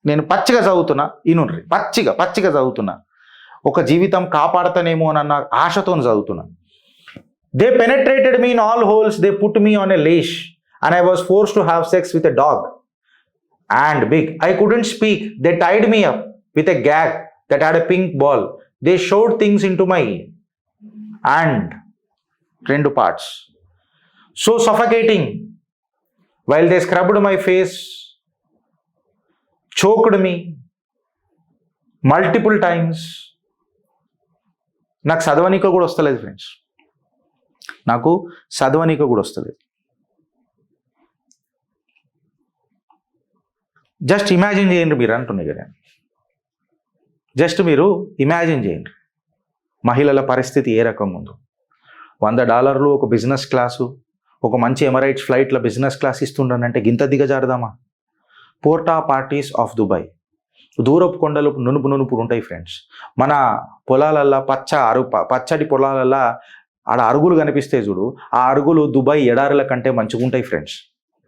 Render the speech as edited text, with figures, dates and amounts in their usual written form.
నేను పచ్చిగా చదువుతున్నా ఇనుండ్రి, పచ్చిగా చదువుతున్నా, ఒక జీవితం కాపాడతానేమో అన్న ఆశతో చదువుతున్నా. They penetrated me in all holes, they put me on a leash and I was forced to have sex with a dog and pig. I couldn't speak, they tied me up with a gag that had a pink ball. They shoved things in to my and 2 parts. So suffocating while they scrubbed my face, choked me multiple times. నాకు చదవనీక కూడా వస్తలేదు friends, నాకు చదవనీక కూడా వస్తలేదు. Just imagine చేయండి మీరు అంటున్నాయి కదా, జస్ట్ మీరు ఇమాజిన్ చేయండి మహిళల పరిస్థితి ఏ రకంగా ఉందో. $100 ఒక బిజినెస్ క్లాసు, ఒక మంచి ఎమరైట్స్ ఫ్లైట్లో బిజినెస్ క్లాస్ ఇస్తుండనంటే గింత దిగజారుదామా? పోర్టా పార్టీస్ ఆఫ్ దుబాయ్, దూరపు కొండలు నునుపు ఉంటాయి ఫ్రెండ్స్. మన పొలాలల్లా పచ్చడి పొలాలల్లా ఆడ అరుగులు కనిపిస్తాయి చూడు, ఆ అరుగులు దుబాయ్ ఎడారుల కంటే మంచిగా ఉంటాయి ఫ్రెండ్స్.